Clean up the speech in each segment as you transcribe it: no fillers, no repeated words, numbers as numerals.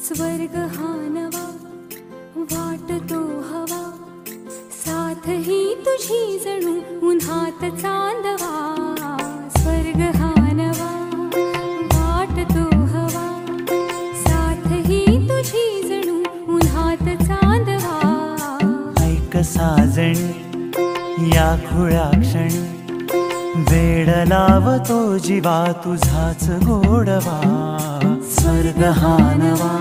स्वर्ग हा नवा वाटतो हवा, साथ ही तुझी जणू उन्हात चांदवा. स्वर्ग हा नवा वाटतो हवा, साथ ही तुझी जणू उन्हात चांदवा. ऐक साजणी या खुळ्या क्षणी, वेड लावतो जीवा तुझाच गोडवा. स्वर्ग हा नवा.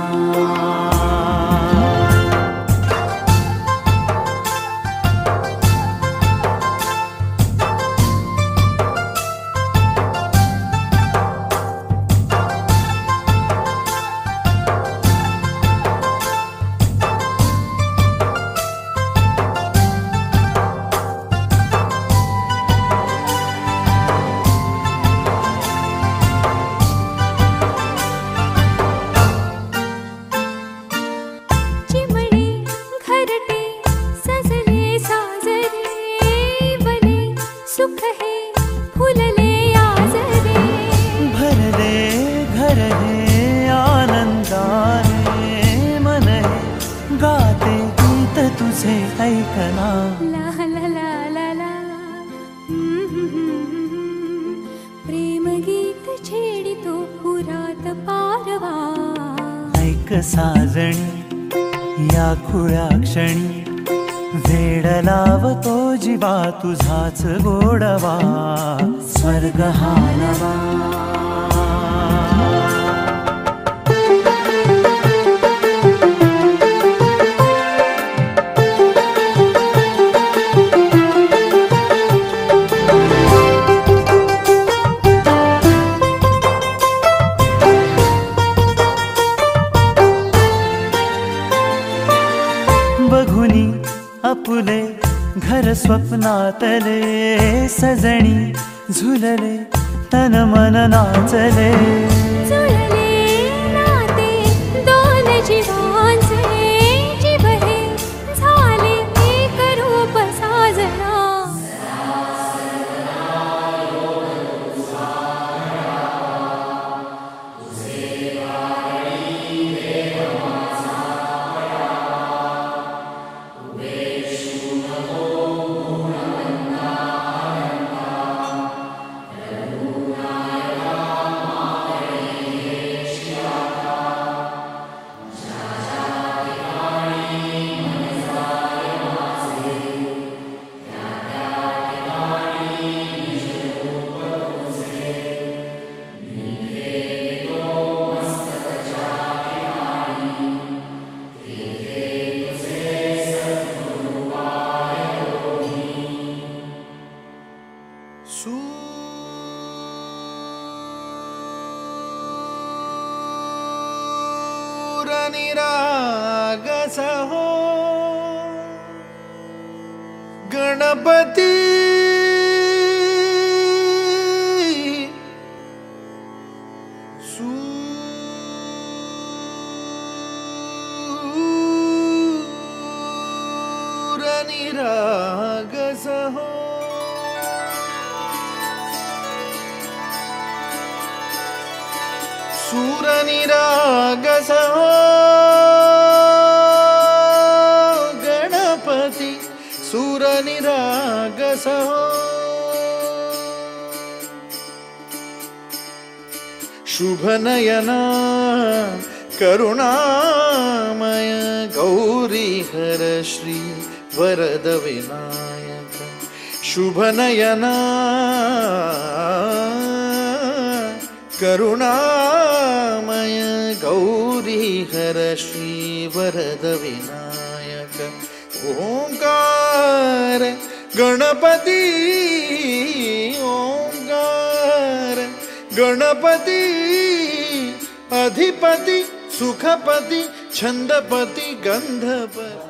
सुख है फुलले आजरे, भरले घर हे आनंदाने. मन हे गाते गीत तुझे ऐकना. ला ला ला ला ला. प्रेम गीत छेडितो पुरात पारवा. ऐक साजणी या खुळ्या क्षणी, वेड लावतो जीवा तुझाच गोडवा. स्वर्ग हा नवा. बघुनी आपुले घर स्वप्नातले, सजणी झुलले तन मन नाचले. जुळले नाते दोन जीवांचे, जीव हे झाले एक रूप साजना. निरागस हो गणपती, सूर निरागस हो. सूर निरागस हो गणपती, सूर निरागस हो. शुभ नयना करुणामय गौरी हर श्री वरद विनायक. शुभ नयना करुणामय गौरी हर श्री वरद विनायक. ओंकार गणपती ओंकार गणपती अधिपती सुखपती छंदपती गंधपती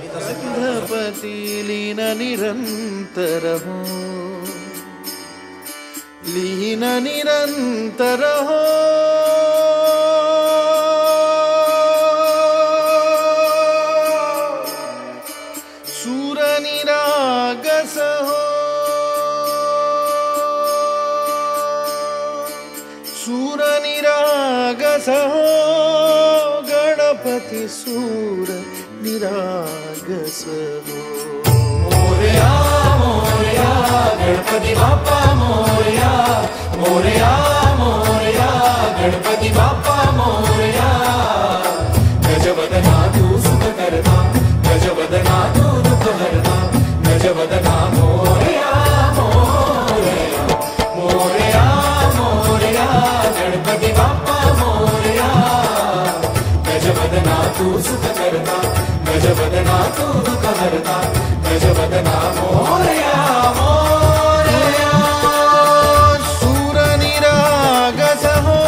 गंधपती लीन निरंतर हो लीन निरंतर हो सूर निरागस हो सूर निरागस हो गणपती सूर निरागस हो मोरया मोरया गणपती बाप्पा मोरया मोरया मोरया गणपती बाप्पा मोरया गजवदना तू सुख करता गजवदना तू दुःख हरता गजवदना मोरया मोरया मोरया मोरया गणपती बाप्पा मोरया गजवदना तू सुख करता गजवदना तू दुःख हरता गजवदना मोरया मोरया सूर निरागस हो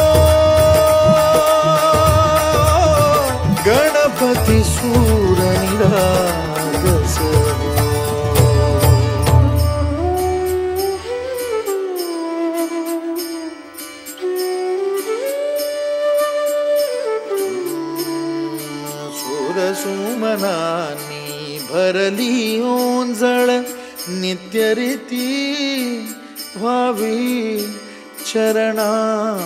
गणपती सूर निरागस हो सुमनानी भरली ओंजळ नित्यरीती व्हावी चरणावर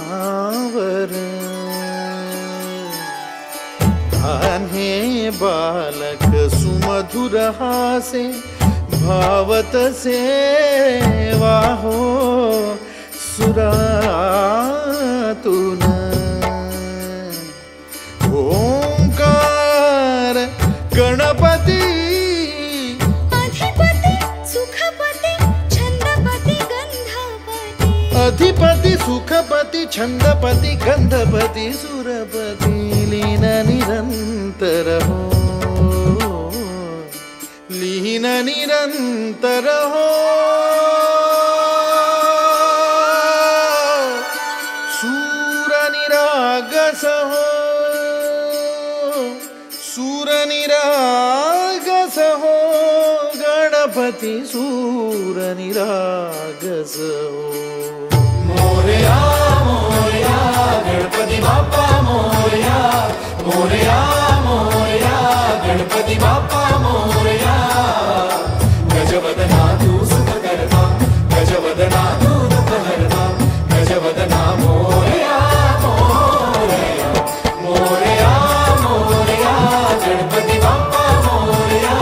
आन्हे बालक सुमधुर हासे भावतसे वाहो सुरातून ओंकार गणपती अधिपती सुखपती छंदपती गंधपती अधिपती सुखपती छंदपती गंधपती सुरपती लीन निरंतर हो लीन निरंतर हो सूर निरागस हो सूर निरागस हो गणपती सूर निरागस हो मोरया मोरया गणपती बाप्पा मोरया मोरया मोरया गणपती बाप्पा मोरया गजवदना तू सुख करता गजवदना तू दुःख हरता गजवदना मोरया मोरया मोरया मोरया गणपती बाप्पा मोरया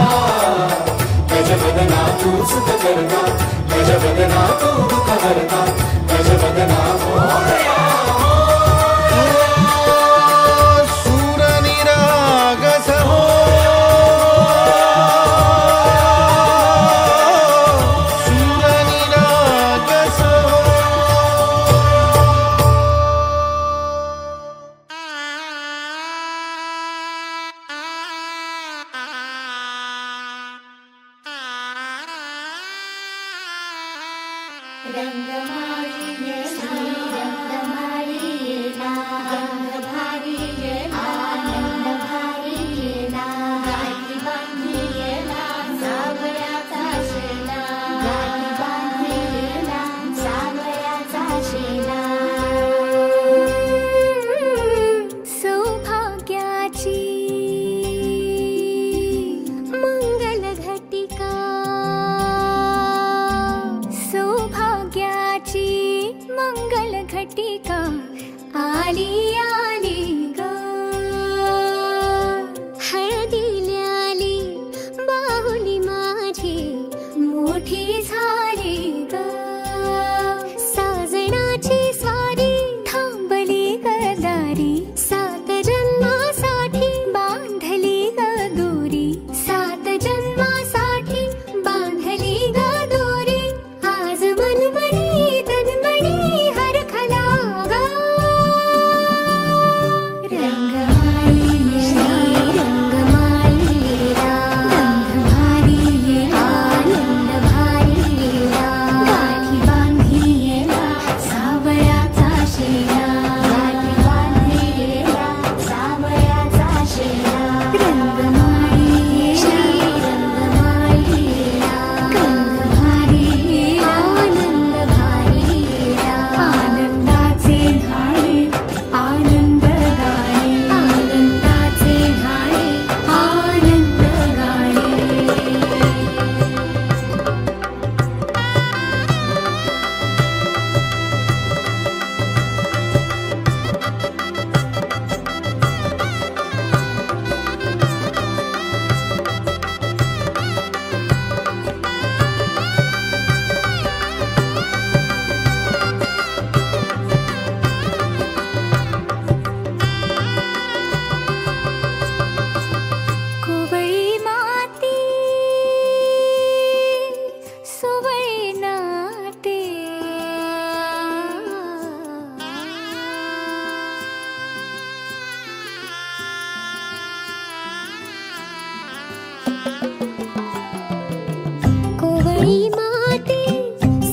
गजवदना तू सुख करता गजवदना तू दुःख हरता गजवदना मोरया सूर निरागस हो सूर निरागस हो सौभाग्याची कोवळी माते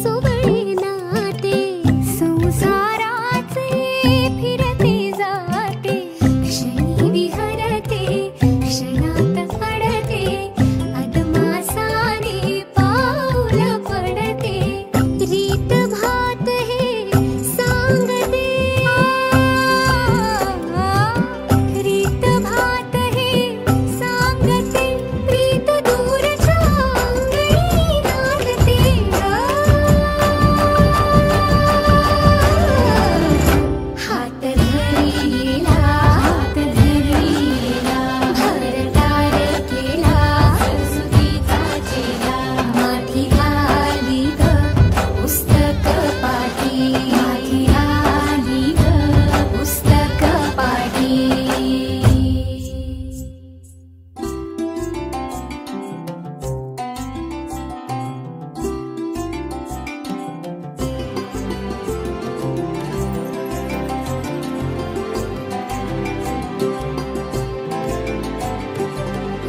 सोवळे नाते संसाराचे फिरते जाते क्षणी विहरते क्षणात अडते अदमासाने पाऊल पडते रीत भात हे सांगते रीत भात हे सांगते प्रीत दूरच्या अंगणी नांदते हात धरीला भरतार केला सरस्वतीचा चेला माथी घाली ग पुस्तक पाठी माथी घाली ग पुस्तक पाठी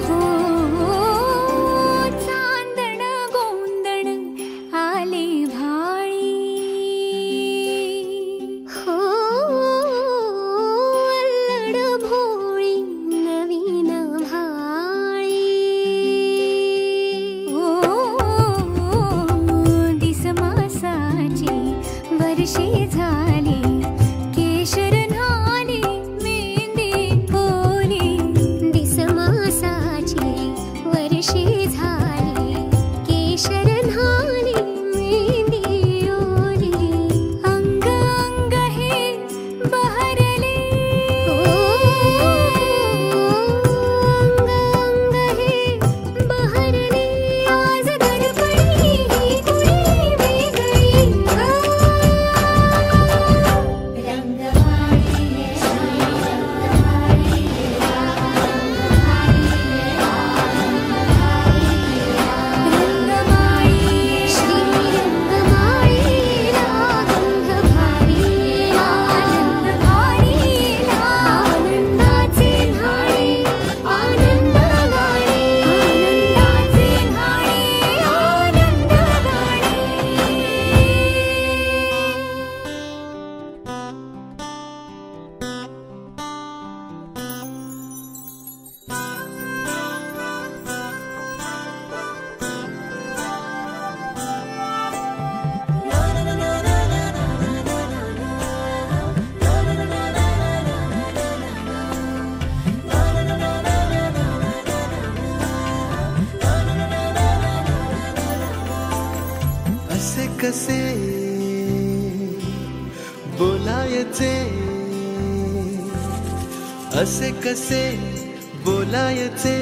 हो चांदण गोंदण आले भाळी हो अल्लड भोळी नवीन भाळी हो दिसमासाची वर्षे झाली केशर न्हाली मेंदी ओली दिसमासाची वर्षे झाली केशर न्हाली मेंदी ओली अंग अंग हे बहरले अंग अंग हे बहरले आज दडपणी ही कुणी वेगळी असे कसे बोलायचे असे कसे बोलायचे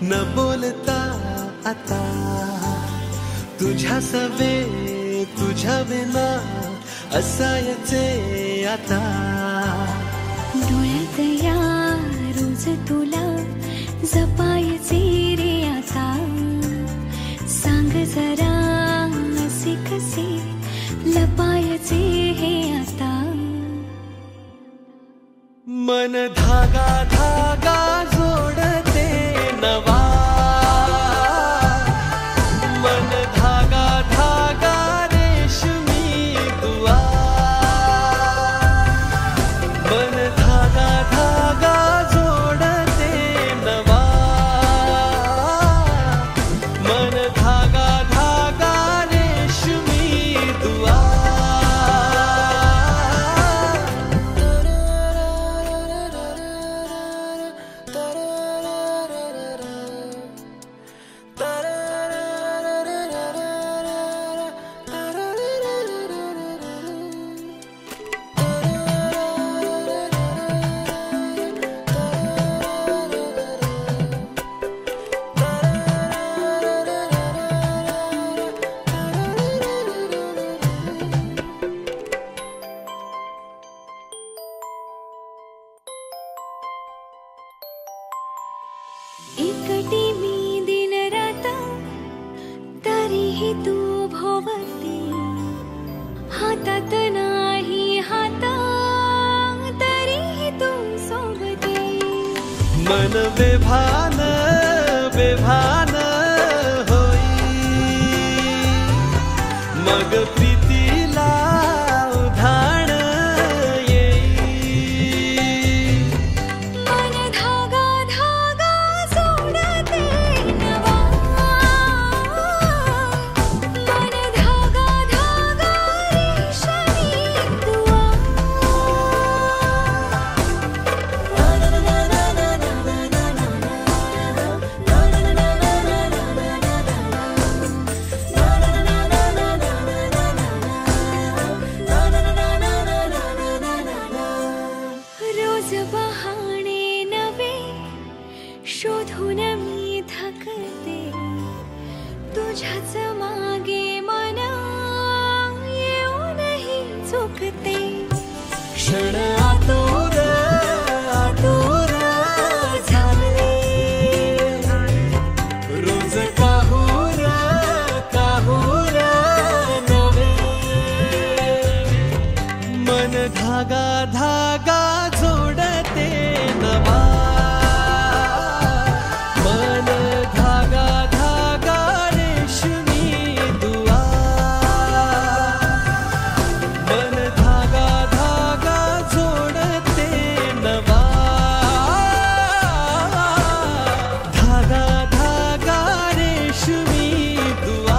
न बोलता आता तुझ्या सवे तुझ्या विना असायचे आता डोळ्यात या रोज तुला जपायचे रे आता सांग जरा असे कसे लपायचे हे आता मन धागा धागा जोडते नवा मन धागा धागा रेशमी दुआ मन धागा धागा जोडते नवा मन धागा धागा रेशमी दुआ एकटी मी दिन रात तरीही तू भोवती हातात नाही हात तरीही तू सोबती मन बेभान बेभान होई मग प्रीतीला उधाण येई मन धागा धागा जोडते नवा मन धागा धागा रेशमी दुआ रोज बहाणे नवे शोधून मी थकते तुझ्याच मागे मन येऊनही चुकते क्षण आतुर आतुर झाले रोज काहूर काहूर नवे मन धागा धागा जोडते नवा मन धागा धागा रेशमी दुआ मन धागा धागा जोडते नवा धागा धागा रेशमी दुआ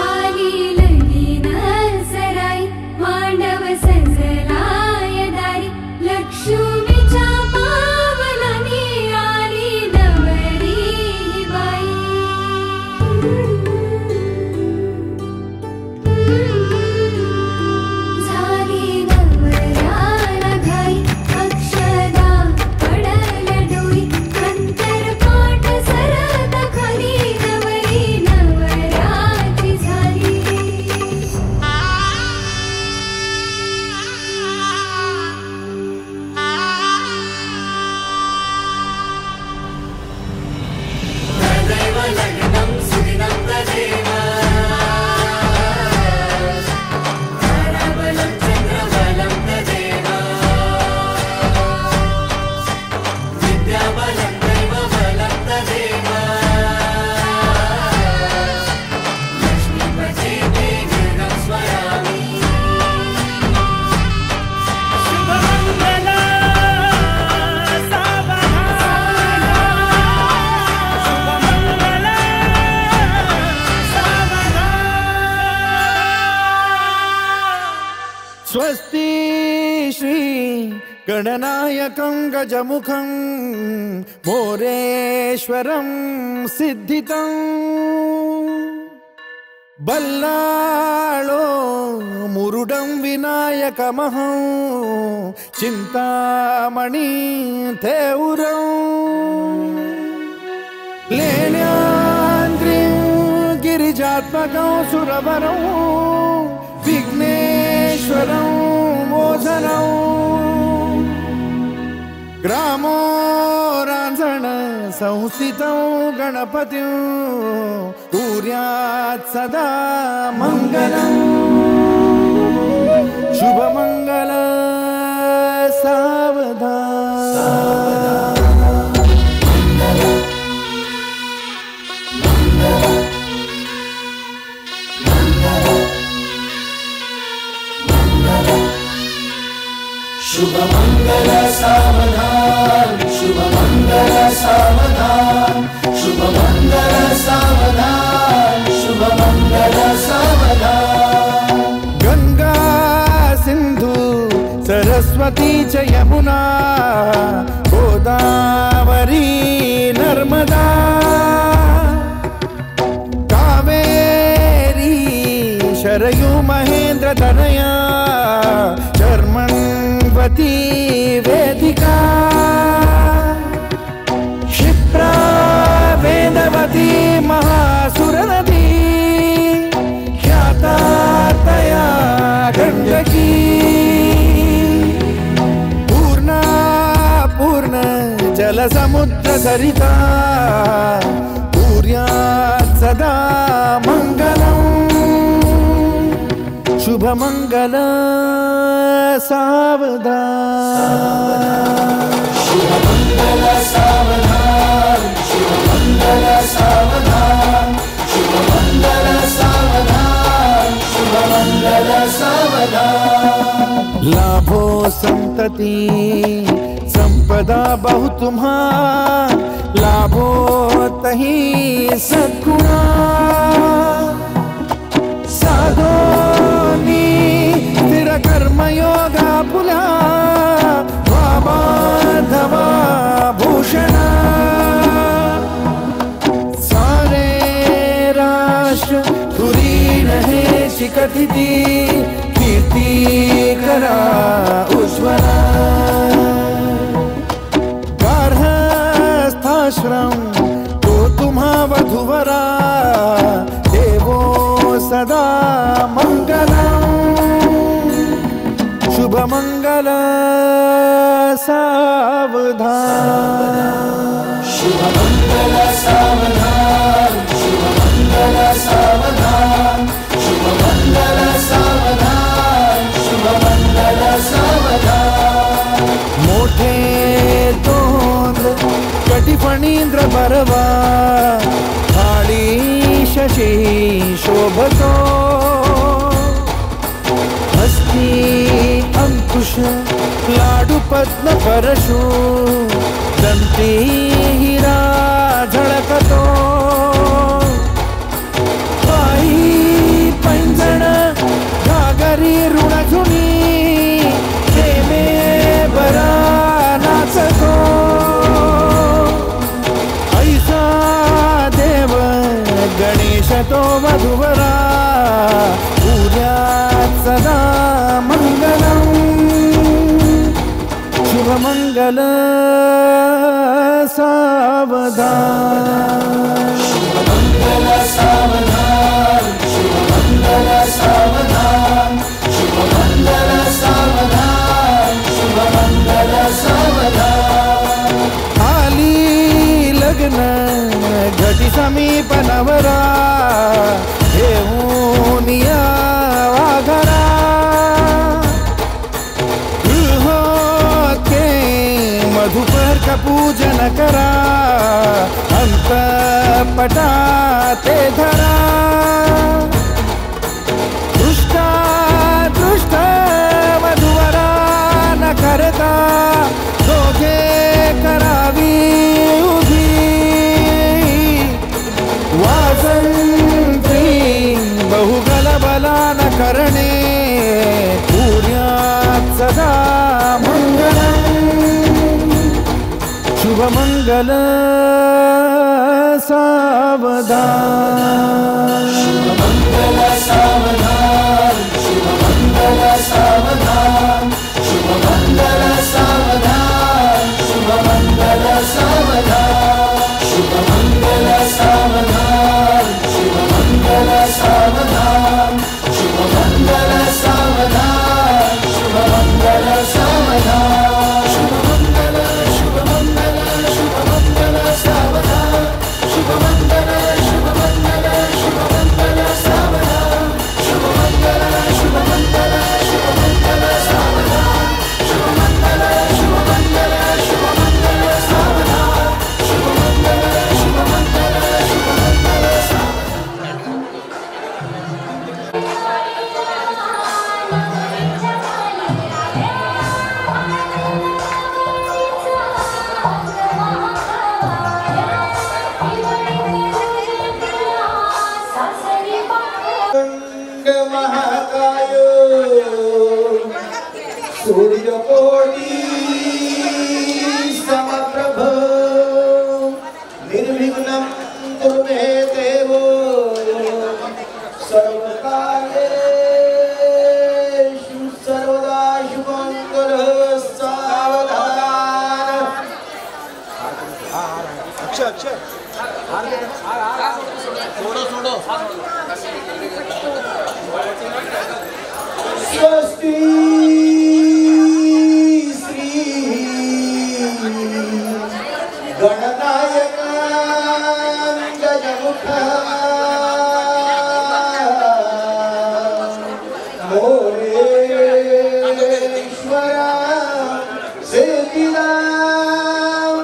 आली लगीन सराई मांडव सजलाय दारी लक्ष्मीच्या पावलानी आली नवरी ही बाई झाली नवऱ्याला घाई अक्षदा पडल डोई अंतर पाठ सरत खरी नवरी नवराची झाली तदेव लग्नं सुदिनं तदेव ताराबलं चन्द्रबलं तदेव विद्याबलं दैवबलं तदेव लक्ष्मीपते ते गृहं स्मरामि स्वस्ति श्री गणनायकं गजमुखं मोरेश्वरं सिद्धितं बल्लाळो मुरुडं विनायकमहं चिन्तामणि थेउरं लेण्याद्रिं गिरिजात्मकं सुरवरं विघ्नेश्वरं मोचनं ग्रामो रांझण संस्थितं गणपतिं कुर्यात् सदा मङ्गलं शुभमङ्गल सावधान शुभमङ्गल सावधान शुभमङ्गल सावधान शुभमङ्गल सावधान शुभमङ्गल सावधान गंगा सिंधु सरस्वती च यमुना गोदावरी नर्मदा कावेरी शरयू महेंद्र तनया शर्मण्वती पार्वती वेदिका क्षिप्रा वेदवती महासुरनदी ख्याता तया गण्डकी पूर्ण जलसमुद्र सरिता कुर्यात् सदा मङ्गलम् शुभमङ्गल सावधान शुभमङ्गल सावधान शुभमङ्गल सावधान शुभमङ्गल सावधान शुभमङ्गल सावधान लाभो संतति संपदा बहु तुम्हार लाभो तही सद्गुणा साधोनी स्थिर कर्मयोगा पुला वामाधवा भूषण सारे राष्ट्र तुरी रहे शिकतिथि कीर्ति करा उज्ज्वला गार्हस्थाश्रम तो तुम्हा वधुवरा देवो सदा मंगलम शुभमंगल सावधान शुभमङ्गल सावधान शुभमङ्गल सावधान शुभमङ्गल सावधान शुभमङ्गल सावधान मोठे तोंड कटिफणींद्र बरवा थाळी शशी शोभतो हस्ती अंकुश लाडू पद्म परशु दंती हिरा झळकतो पायी पैंजण घागरी ऋणझुनी प्रेमे बरा नाचतो ऐसा देव गणेश तो वधुवरा पूज्यात् सदा मंगलम शुभमंगल सावधान शुभमङ्गल सावधान शुभमङ्गल सावधान शुभमङ्गल सावधान शुभमङ्गल सावधान आली लग्न घटी समीप नवरा घेऊन या वाघरा गृहोत्के मधुपर का पूजन करा अंतपटा ते धरा दृष्टा दृष्ट वधुवरा न करता दोघे करावी उभी वासंती बहुगलबला न करणे पूर्यात् सदा मंगलम् शुभमंगल सावधान शुभमङ्गल सावधान शुभमङ्गल सावधान शुभमङ्गल सावधान शुभमङ्गल सावधान शुभमङ्गल सावधान शुभमङ्गल सावधान शुभमङ्गल सावधान शुभमङ्गल सावधान शुभमङ्गल शुभमङ्गल शुभमङ्गल सावधान शुभमङ्गल शुभमङ्गल शुभमङ्गल सावधान शुभमङ्गल शुभमङ्गल शुभमङ्गल सावधान शुभमङ्गल शुभमङ्गल शुभमङ्गल सावधान शुभमङ्गल शुभमङ्गल शुभमङ्गल महाकाय सूर्यकोटि समप्रभ निर्विघ्नं कुरु मे देव सर्वकार्येषु सर्वदा शुभमङ्गलः स्वस्ति श्री गणनायक गजमुख मोरेश्वरा सिद्धिदाम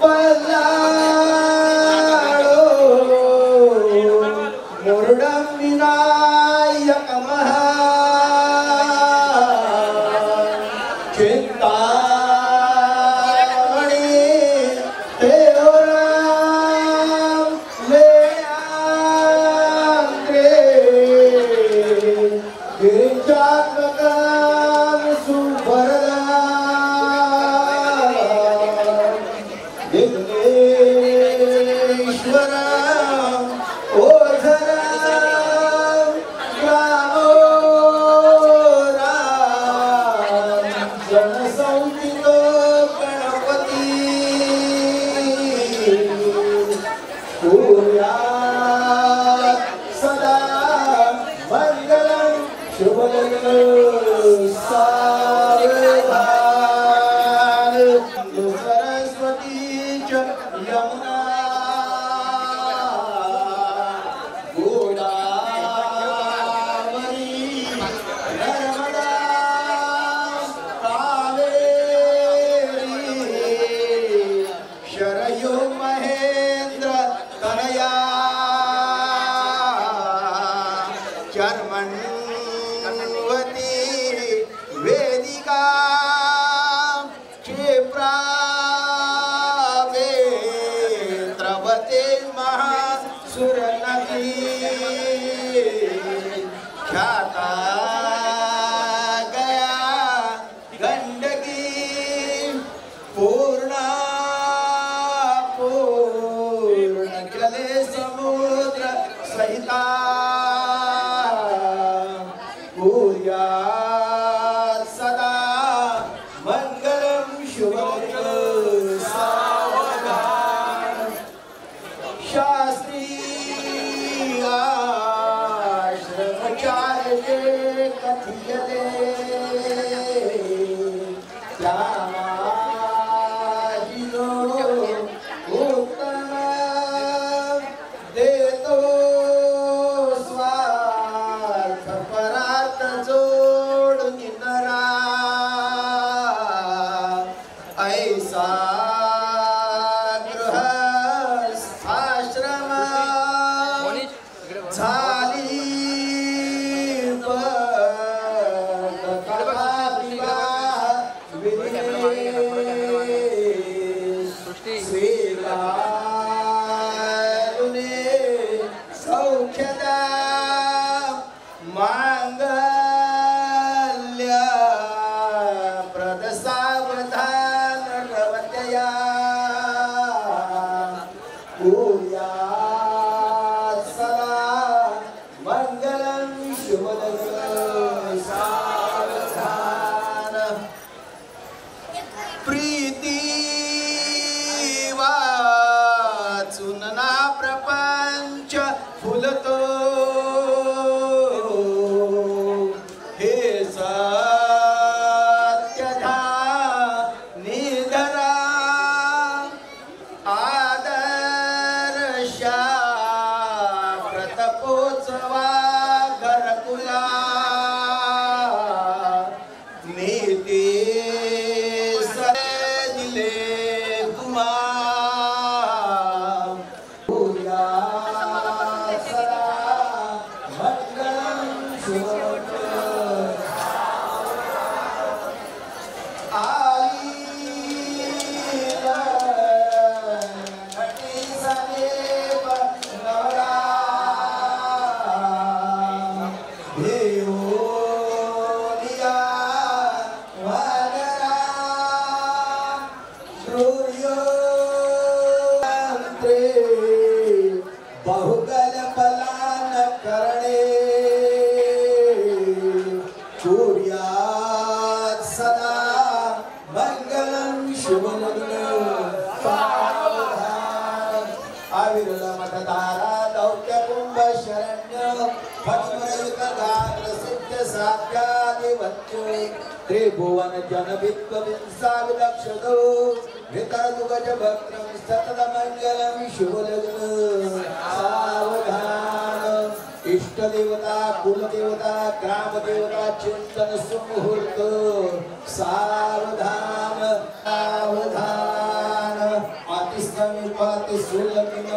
बल्लाळो मुरुडं विनायक महा चिंतामणि तेराम ले आंद्रे गिरिजात्मकं सुभरदां विघ्नेश्वरं ओझरं रामोराम जनसंहितो गणपती कुर्यात् सदा मंगलं शुभमंगलं सावधान सरस्वती च यमुना गोदावरी नर्मदा कावेरी शरयू महेंद्र तनया चर्मण्वती वेदिका क्षिप्रा वेत्रवते महासुरनदी ख्याता गया गंडकी पूर्णा पूर्ण जले समुद्र सहिता कुर्यात् सदा मंगलं शुभमंगलं सावधान शास्त्री आश्रमचार्ये कथ्यते रामाजिनो उत्तमं देतो स्वार्थ परार्थ जोडून नरा ऐसा गृहस्थाश्रम झाली श्रीलालुने सौख्यदा मांगल्य प्रदसावधान प्रवतया कुर्यात् सदा मंगलं शुभमंगलं सावधान प्रीती वाचून ना प्रपंच फुलतो हे सत्यधा निधरा आदर्शा प्रतपोत्सवा घरकुला नीती दिले गुमा कुर्यात् सदा मंगलं शुभमंगलं आलीला घटी समेव नवरा देवोनिया वनरा श्रूयन्ते बहुगल फलान करणे कुर्यात् सदा मंगलं शुभमंगलं सावधान विरल मठधारा लौक्य कुंभ शरण्य फणिमयुत गात्र सिद्ध साध्यादिवच्य त्रिभुवन जन विद्वंसा विलक्षणो वितरतुगज भक्त्रं सतत मंगलम शुभलग्न सावधान इष्ट देवता कुल देवता ग्राम देवता चिंतन सुमुहूर्त सावधान सावधान अतिसमीपाति सुलग्न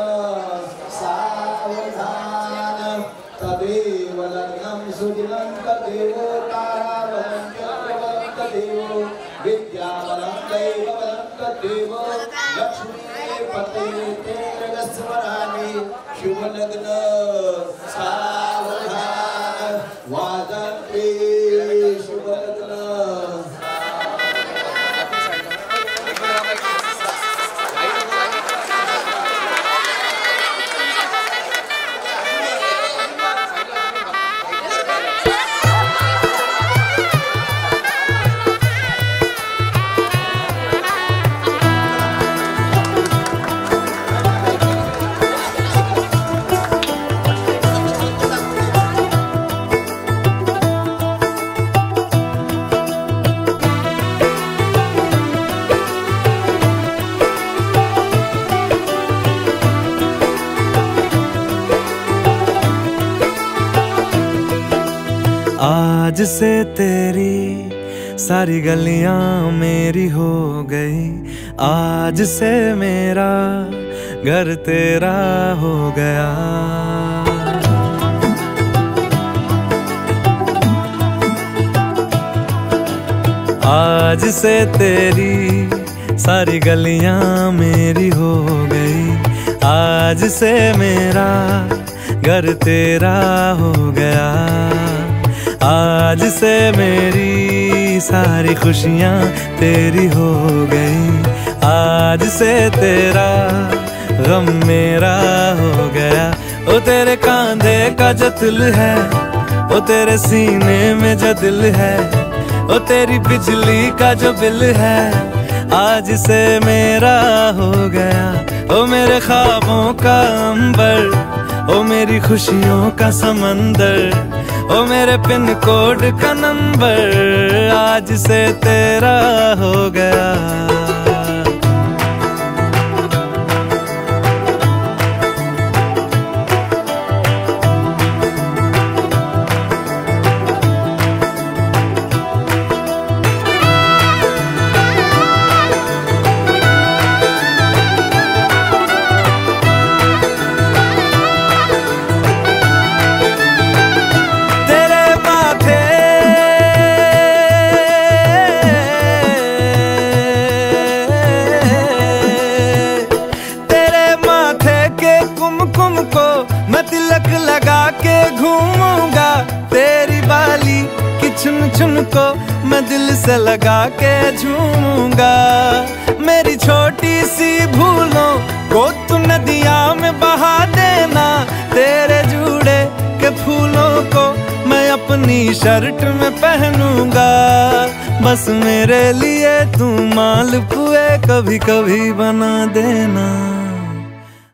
सावधान तदेव लग्नं सुदिनं तदेव ताराबलं चक्रबलं तदेव विद्याबलं दैवबलं तदेव लक्ष्मी पते तेजस्वराणि शुभलग्न सावधान वादन्ते शुभलग्न। आज से तेरी सारी गलियां मेरी हो गई, आज से मेरा घर तेरा हो गया। आज से तेरी सारी गलियां मेरी हो गई, आज से मेरा घर तेरा हो गया। आज से मेरी सारी खुशियाँ तेरी हो गई, आज से तेरा गम मेरा हो गया। ओ तेरे कांधे का जो दिल है, ओ तेरे सीने में जो दिल है, ओ तेरी बिजली का जो बिल है, आज से मेरा हो गया। ओ मेरे ख्वाबों का अंबर, ओ मेरी खुशियों का समंदर, ओ मेरे पिन कोड का नंबर, आज से तेरा हो गया। लगा के घूमूंगा तेरी बाली की चुन चुन को मैं दिल से लगा के झूमूंगा। मेरी छोटी सी भूलों को तू नदिया में बहा देना, तेरे जूड़े के फूलों को मैं अपनी शर्ट में पहनूंगा। बस मेरे लिए तू मालपुए कभी कभी बना देना।